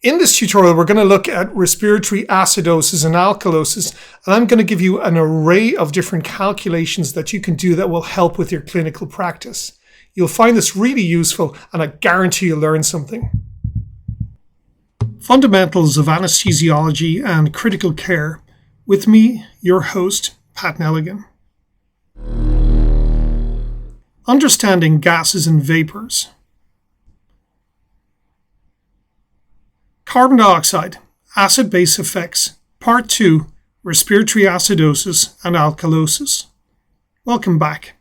In this tutorial, we're going to look at respiratory acidosis and alkalosis, and I'm going to give you an array of different calculations that you can do that will help with your clinical practice. You'll find this really useful, and I guarantee you'll learn something. Fundamentals of anesthesiology and critical care. With me, your host, Pat Nelligan. Understanding gases and vapors. Carbon dioxide, acid-base effects, Part 2, Respiratory Acidosis and Alkalosis. Welcome back.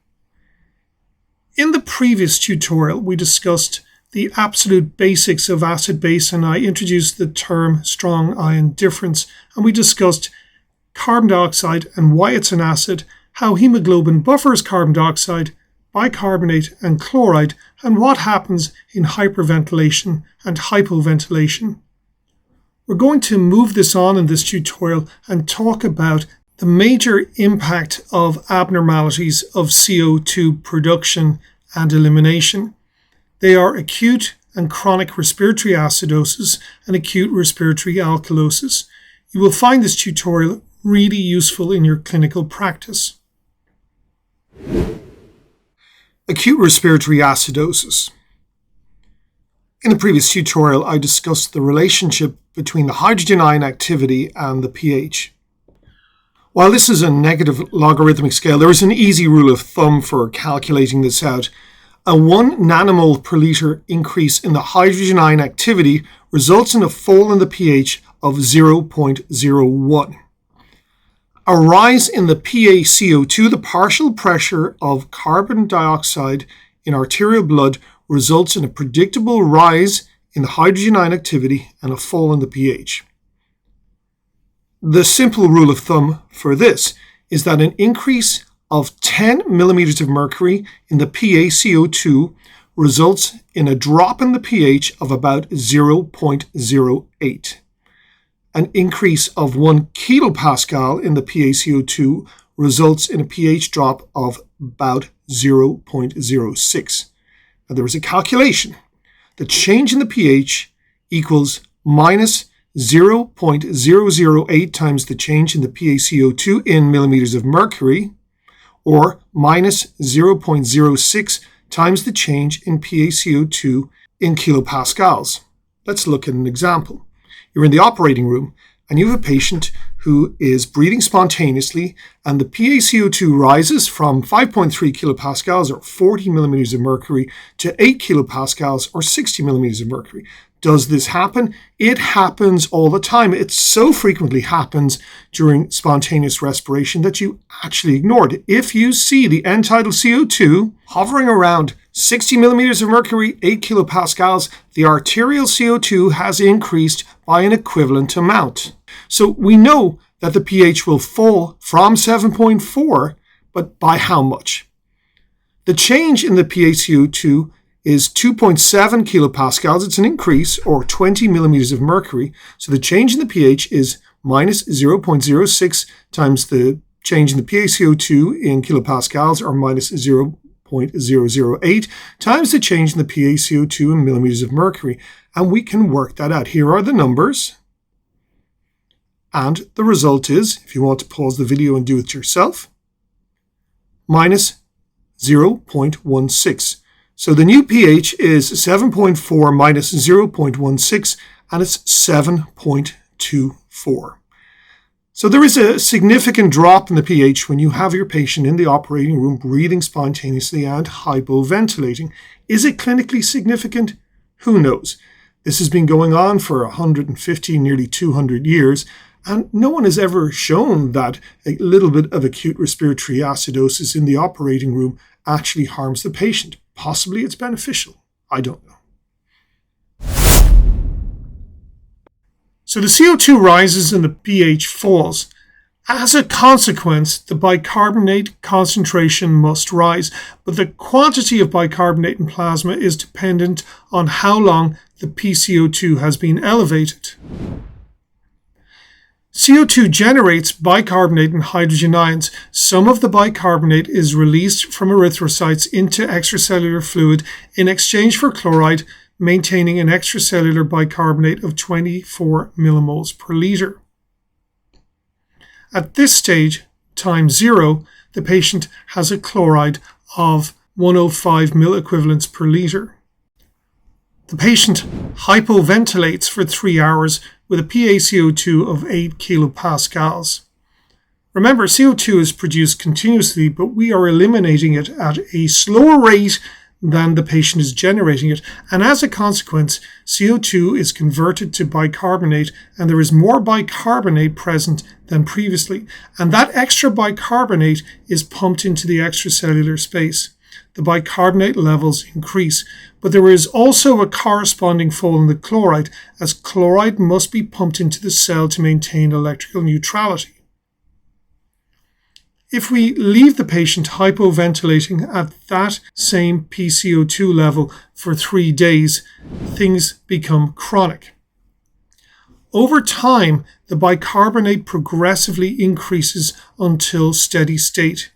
In the previous tutorial, we discussed the absolute basics of acid-base, and I introduced the term strong ion difference, and we discussed carbon dioxide and why it's an acid, how hemoglobin buffers carbon dioxide, bicarbonate and chloride, and what happens in hyperventilation and hypoventilation. We're going to move this on in this tutorial and talk about the major impact of abnormalities of CO2 production and elimination. They are acute and chronic respiratory acidosis and acute respiratory alkalosis. You will find this tutorial really useful in your clinical practice. Acute respiratory acidosis. In the previous tutorial, I discussed the relationship between the hydrogen ion activity and the pH. While this is a negative logarithmic scale, there is an easy rule of thumb for calculating this out. A 1 nanomole per litre increase in the hydrogen ion activity results in a fall in the pH of 0.01. A rise in the PaCO2, the partial pressure of carbon dioxide in arterial blood, results in a predictable rise in the hydrogen ion activity and a fall in the pH. The simple rule of thumb for this is that an increase of 10 millimeters of mercury in the PaCO2 results in a drop in the pH of about 0.08. An increase of 1 kilopascal in the PaCO2 results in a pH drop of about 0.06. Now, there is a calculation. The change in the pH equals minus 0.008 times the change in the PaCO2 in millimeters of mercury, or minus 0.06 times the change in PaCO2 in kilopascals. Let's look at an example. You're in the operating room and you have a patient who is breathing spontaneously, and the PaCO2 rises from 5.3 kilopascals or 40 millimeters of mercury to 8 kilopascals or 60 millimeters of mercury. Does this happen? It happens all the time. It so frequently happens during spontaneous respiration that you actually ignored it. If you see the end-tidal CO2 hovering around 60 millimeters of mercury, 8 kilopascals, the arterial CO2 has increased by an equivalent amount. So we know that the pH will fall from 7.4, but by how much? The change in the PaCO2 is 2.7 kilopascals. It's an increase, or 20 millimeters of mercury. So the change in the pH is minus 0.06 times the change in the PaCO2 in kilopascals, or minus 0.008 times the change in the PaCO2 in millimeters of mercury. And we can work that out. Here are the numbers. And the result is, if you want to pause the video and do it yourself, minus 0.16. So the new pH is 7.4 minus 0.16, and it's 7.24. So there is a significant drop in the pH when you have your patient in the operating room breathing spontaneously and hypoventilating. Is it clinically significant? Who knows? This has been going on for 150, nearly 200 years, and no one has ever shown that a little bit of acute respiratory acidosis in the operating room actually harms the patient. Possibly it's beneficial. I don't know. So the CO2 rises and the pH falls. As a consequence, the bicarbonate concentration must rise, but the quantity of bicarbonate in plasma is dependent on how long the PCO2 has been elevated. CO2 generates bicarbonate and hydrogen ions. Some of the bicarbonate is released from erythrocytes into extracellular fluid in exchange for chloride, maintaining an extracellular bicarbonate of 24 millimoles per liter. At this stage, time 0, the patient has a chloride of 105 milliequivalents per liter. The patient hypoventilates for 3 hours with a PaCO2 of 8 kilopascals. Remember, CO2 is produced continuously, but we are eliminating it at a slower rate than the patient is generating it. And as a consequence, CO2 is converted to bicarbonate, and there is more bicarbonate present than previously. And that extra bicarbonate is pumped into the extracellular space. The bicarbonate levels increase, but there is also a corresponding fall in the chloride, as chloride must be pumped into the cell to maintain electrical neutrality. If we leave the patient hypoventilating at that same PCO2 level for 3 days, things become chronic. Over time, the bicarbonate progressively increases until steady state.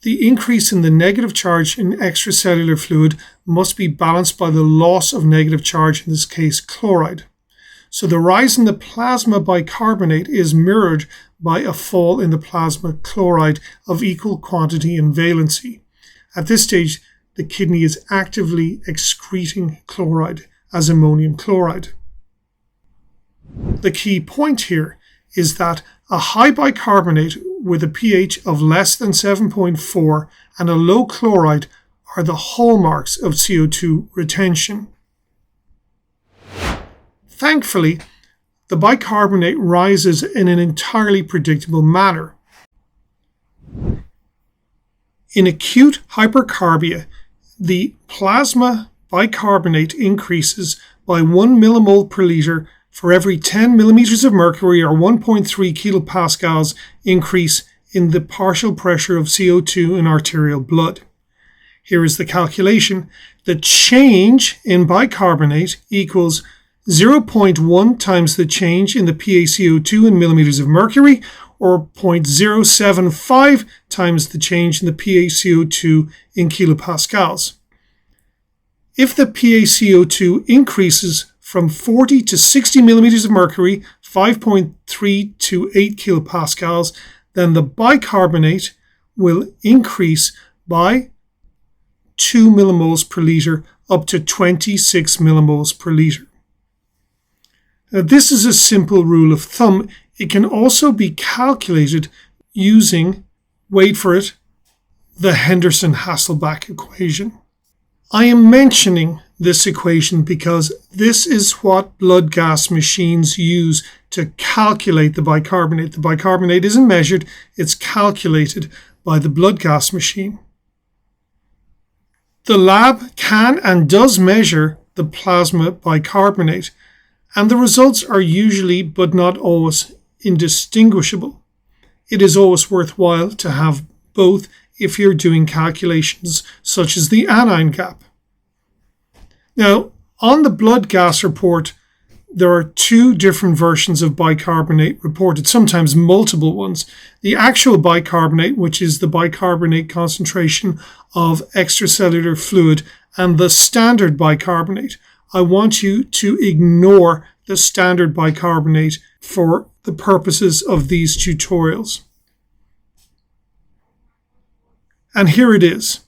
The increase in the negative charge in extracellular fluid must be balanced by the loss of negative charge, in this case chloride. So the rise in the plasma bicarbonate is mirrored by a fall in the plasma chloride of equal quantity and valency. At this stage, the kidney is actively excreting chloride as ammonium chloride. The key point here is that a high bicarbonate with a pH of less than 7.4 and a low chloride are the hallmarks of CO2 retention. Thankfully, the bicarbonate rises in an entirely predictable manner. In acute hypercarbia, the plasma bicarbonate increases by 1 millimole per liter for every 10 millimeters of mercury, or 1.3 kilopascals increase in the partial pressure of CO2 in arterial blood. Here is the calculation. The change in bicarbonate equals 0.1 times the change in the PaCO2 in millimeters of mercury, or 0.075 times the change in the PaCO2 in kilopascals. If the PaCO2 increases from 40 to 60 millimeters of mercury, 5.3 to 8 kilopascals, then the bicarbonate will increase by 2 millimoles per liter up to 26 millimoles per liter. Now, this is a simple rule of thumb. It can also be calculated using, wait for it, the Henderson-Hasselbalch equation. I am mentioning this equation because this is what blood gas machines use to calculate the bicarbonate. The bicarbonate isn't measured, it's calculated by the blood gas machine. The lab can and does measure the plasma bicarbonate, and the results are usually, but not always, indistinguishable. It is always worthwhile to have both if you're doing calculations such as the anion gap. Now, on the blood gas report, there are 2 different versions of bicarbonate reported, sometimes multiple ones. The actual bicarbonate, which is the bicarbonate concentration of extracellular fluid, and the standard bicarbonate. I want you to ignore the standard bicarbonate for the purposes of these tutorials. And here it is.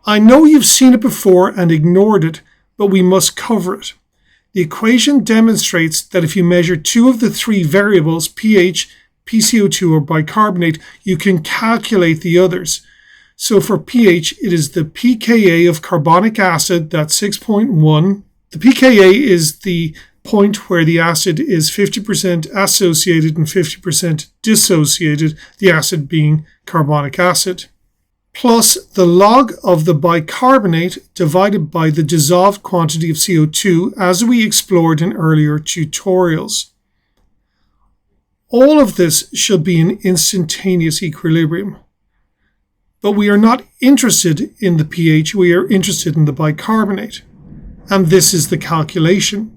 I know you've seen it before and ignored it, but we must cover it. The equation demonstrates that if you measure 2 of the 3 variables, pH, PCO2, or bicarbonate, you can calculate the others. So for pH, it is the pKa of carbonic acid, that's 6.1. The pKa is the point where the acid is 50% associated and 50% dissociated, the acid being carbonic acid, plus the log of the bicarbonate divided by the dissolved quantity of CO2, as we explored in earlier tutorials. All of this should be in instantaneous equilibrium. But we are not interested in the pH, we are interested in the bicarbonate. And this is the calculation.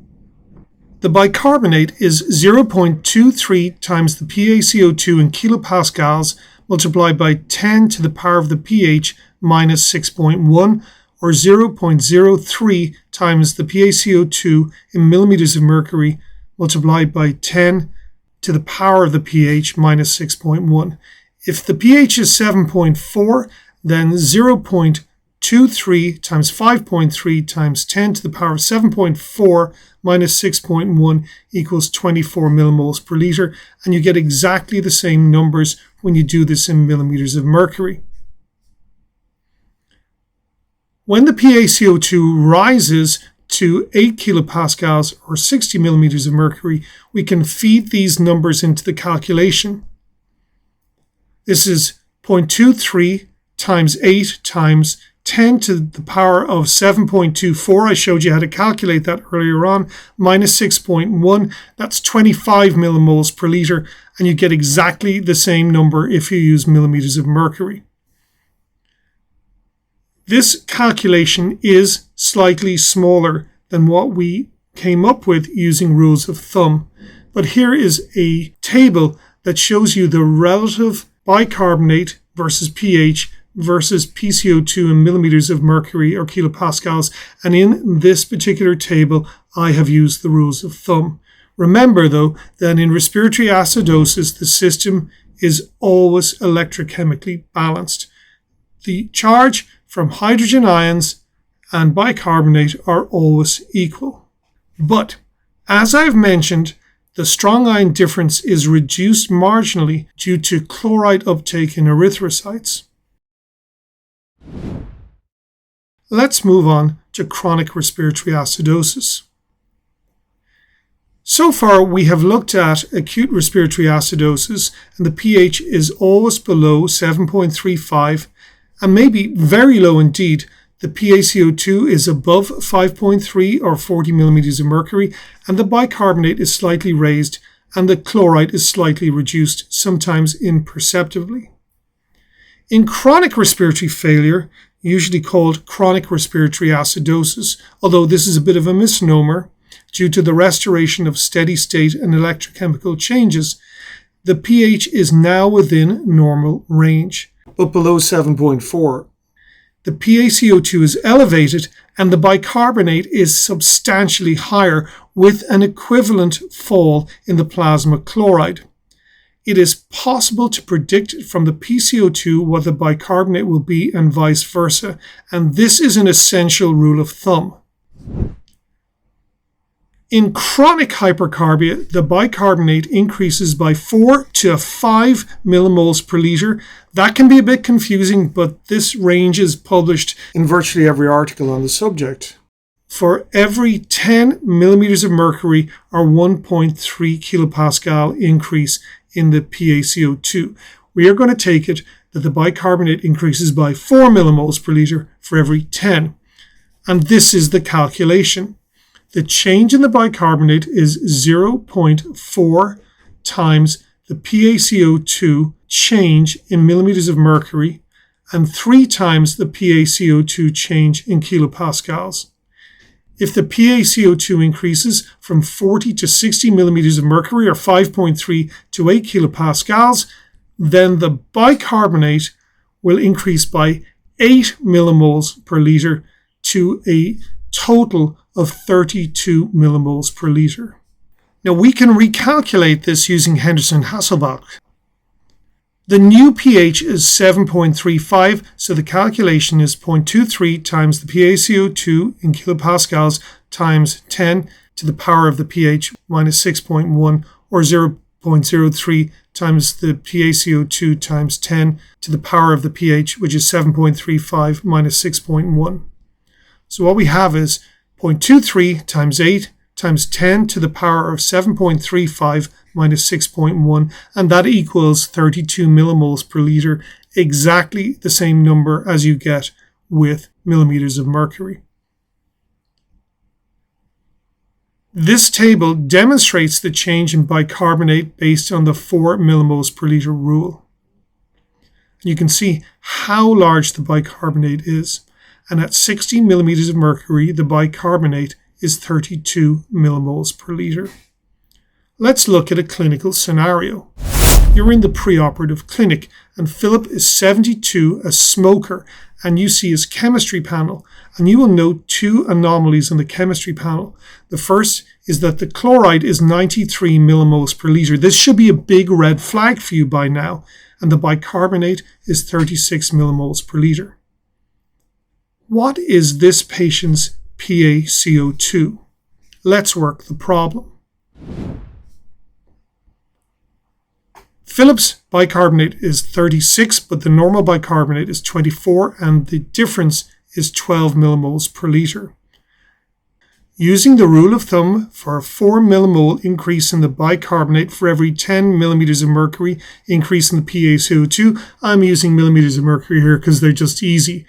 The bicarbonate is 0.23 times the PaCO2 in kilopascals multiplied by 10 to the power of the pH minus 6.1, or 0.03 times the PaCO2 in millimeters of mercury multiplied by 10 to the power of the pH minus 6.1. If the pH is 7.4, then 0.23 times 5.3 times 10 to the power of 7.4 minus 6.1 equals 24 millimoles per liter, and you get exactly the same numbers when you do this in millimeters of mercury. When the PaCO2 rises to 8 kilopascals or 60 millimeters of mercury, we can feed these numbers into the calculation. This is 0.23 times 8 times 10 to the power of 7.24. I showed you how to calculate that earlier on, minus 6.1. That's 25 millimoles per liter, and you get exactly the same number if you use millimeters of mercury. This calculation is slightly smaller than what we came up with using rules of thumb. But here is a table that shows you the relative bicarbonate versus pH versus PCO2 in millimeters of mercury or kilopascals. And in this particular table, I have used the rules of thumb. Remember, though, that in respiratory acidosis, the system is always electrochemically balanced. The charge from hydrogen ions and bicarbonate are always equal. But, as I've mentioned, the strong ion difference is reduced marginally due to chloride uptake in erythrocytes. Let's move on to chronic respiratory acidosis. So far, we have looked at acute respiratory acidosis, and the pH is always below 7.35, and maybe very low indeed. The PaCO2 is above 5.3 or 40 millimeters of mercury, and the bicarbonate is slightly raised, and the chloride is slightly reduced, sometimes imperceptibly. In chronic respiratory failure, usually called chronic respiratory acidosis, although this is a bit of a misnomer due to the restoration of steady state and electrochemical changes, the pH is now within normal range, but below 7.4. The PaCO2 is elevated and the bicarbonate is substantially higher with an equivalent fall in the plasma chloride. It is possible to predict from the PCO2 what the bicarbonate will be and vice versa, and this is an essential rule of thumb. In chronic hypercarbia, the bicarbonate increases by 4 to 5 millimoles per liter. That can be a bit confusing, but this range is published in virtually every article on the subject. For every 10 millimeters of mercury or 1.3 kilopascal increase in the PaCO2, we are going to take it that the bicarbonate increases by 4 millimoles per liter for every 10. And this is the calculation. The change in the bicarbonate is 0.4 times the PaCO2 change in millimeters of mercury and 3 times the PaCO2 change in kilopascals. If the PaCO2 increases from 40 to 60 millimeters of mercury or 5.3 to 8 kilopascals, then the bicarbonate will increase by 8 millimoles per liter to a total of 32 millimoles per liter. Now we can recalculate this using Henderson Hasselbalch. The new pH is 7.35, so the calculation is 0.23 times the PaCO2 in kilopascals times 10 to the power of the pH minus 6.1, or 0.03 times the PaCO2 times 10 to the power of the pH, which is 7.35 minus 6.1. So what we have is 0.23 times 8 times 10 to the power of 7.35 minus 6.1, and that equals 32 millimoles per liter, exactly the same number as you get with millimeters of mercury. This table demonstrates the change in bicarbonate based on the 4 millimoles per liter rule. You can see how large the bicarbonate is, and at 60 millimeters of mercury, the bicarbonate is 32 millimoles per liter. Let's look at a clinical scenario. you're in the preoperative clinic and Philip is 72, a smoker, and you see his chemistry panel, and you will note two anomalies on the chemistry panel. The first is that the chloride is 93 millimoles per litre. This should be a big red flag for you by now, and the bicarbonate is 36 millimoles per litre. What is this patient's PaCO2? Let's work the problem. Philip's bicarbonate is 36, but the normal bicarbonate is 24, and the difference is 12 millimoles per litre. Using the rule of thumb for a 4 millimole increase in the bicarbonate for every 10 millimeters of mercury increase in the PaCO2, I'm using millimeters of mercury here because they're just easy.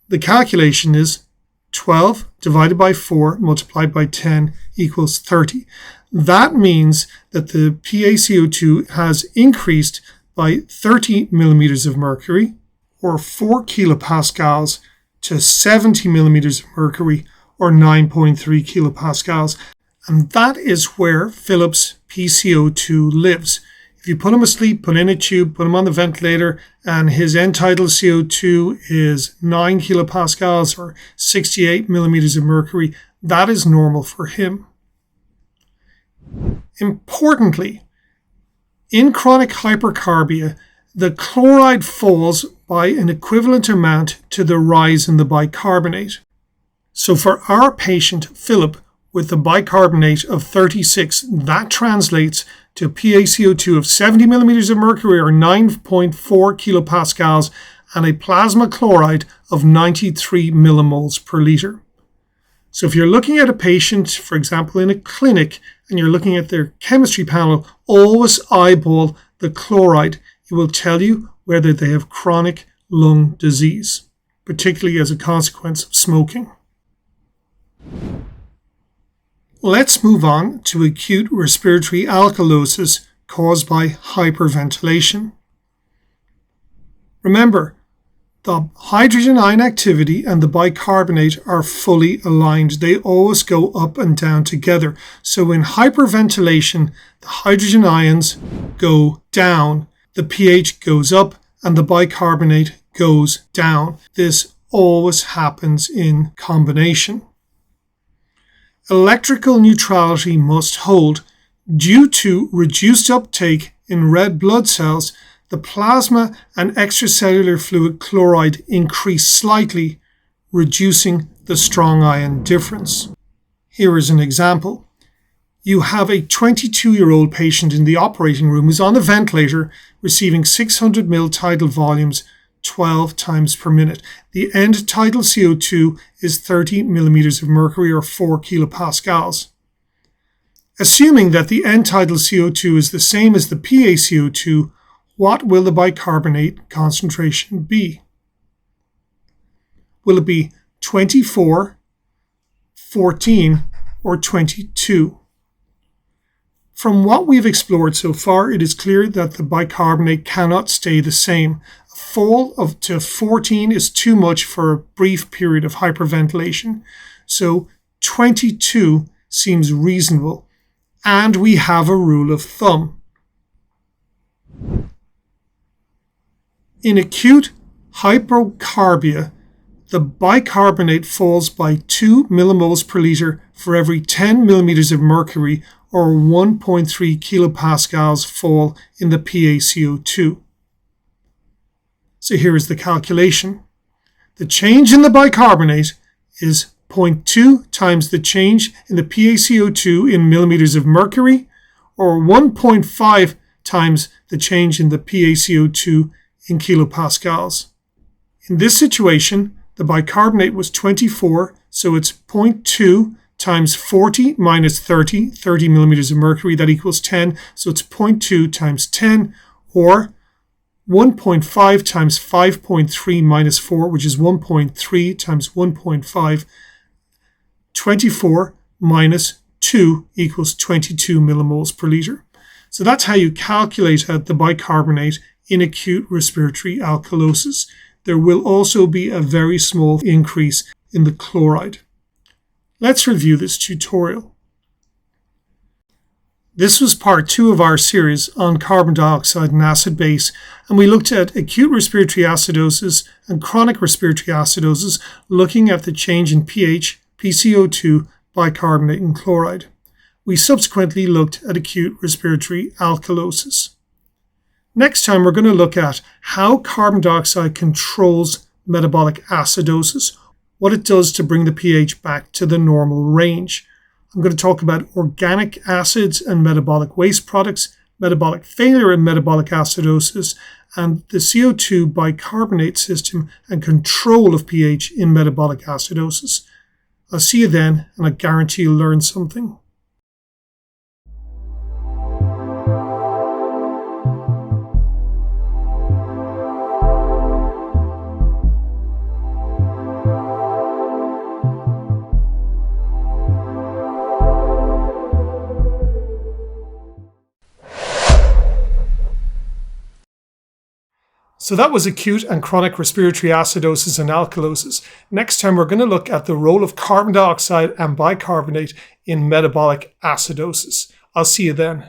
The calculation is 12 divided by 4 multiplied by 10 equals 30. That means that the PaCO2 has increased by 30 millimeters of mercury, or 4 kilopascals, to 70 millimeters of mercury, or 9.3 kilopascals. And that is where Philip's PaCO2 lives. If you put him asleep, put in a tube, put him on the ventilator, and his end-tidal CO2 is 9 kilopascals or 68 millimeters of mercury, that is normal for him. Importantly, in chronic hypercarbia, the chloride falls by an equivalent amount to the rise in the bicarbonate. So for our patient, Philip, with the bicarbonate of 36, that translates to PaCO2 of 70 millimeters of mercury or 9.4 kilopascals and a plasma chloride of 93 millimoles per litre. So if you're looking at a patient, for example, in a clinic, and you're looking at their chemistry panel, always eyeball the chloride. It will tell you whether they have chronic lung disease, particularly as a consequence of smoking. Let's move on to acute respiratory alkalosis caused by hyperventilation. Remember, the hydrogen ion activity and the bicarbonate are fully aligned. They always go up and down together. So in hyperventilation, the hydrogen ions go down, the pH goes up, and the bicarbonate goes down. This always happens in combination. Electrical neutrality must hold. Due to reduced uptake in red blood cells, the plasma and extracellular fluid chloride increase slightly, reducing the strong ion difference. Here is an example. You have a 22-year-old patient in the operating room who's on a ventilator receiving 600 ml tidal volumes 12 times per minute. The end tidal CO2 is 30 millimeters of mercury or 4 kilopascals. Assuming that the end tidal CO2 is the same as the PaCO2, what will the bicarbonate concentration be? Will it be 24, 14, or 22? From what we've explored so far, it is clear that the bicarbonate cannot stay the same. A fall to 14 is too much for a brief period of hyperventilation, so 22 seems reasonable, and we have a rule of thumb. In acute hypercarbia, the bicarbonate falls by 2 millimoles per litre for every 10 millimeters of mercury, or 1.3 kilopascals fall in the PaCO2. So here is the calculation. The change in the bicarbonate is 0.2 times the change in the PaCO2 in millimeters of mercury, or 1.5 times the change in the PaCO2 in kilopascals. In this situation, the bicarbonate was 24, so it's 0.2 times 40 minus 30 millimeters of mercury, that equals 10, so it's 0.2 times 10, or 1.5 times 5.3 minus 4, which is 1.3 times 1.5, 24 minus 2 equals 22 millimoles per litre. So that's how you calculate the bicarbonate in acute respiratory alkalosis. There will also be a very small increase in the chloride. Let's review this tutorial. This was part 2 of our series on carbon dioxide and acid base, and we looked at acute respiratory acidosis and chronic respiratory acidosis, looking at the change in pH, PCO2, bicarbonate, and chloride. We subsequently looked at acute respiratory alkalosis. Next time, we're going to look at how carbon dioxide controls metabolic acidosis, what it does to bring the pH back to the normal range. I'm going to talk about organic acids and metabolic waste products, metabolic failure and metabolic acidosis, and the CO2 bicarbonate system and control of pH in metabolic acidosis. I'll see you then, and I guarantee you'll learn something. So that was acute and chronic respiratory acidosis and alkalosis. Next time, we're going to look at the role of carbon dioxide and bicarbonate in metabolic acidosis. I'll see you then.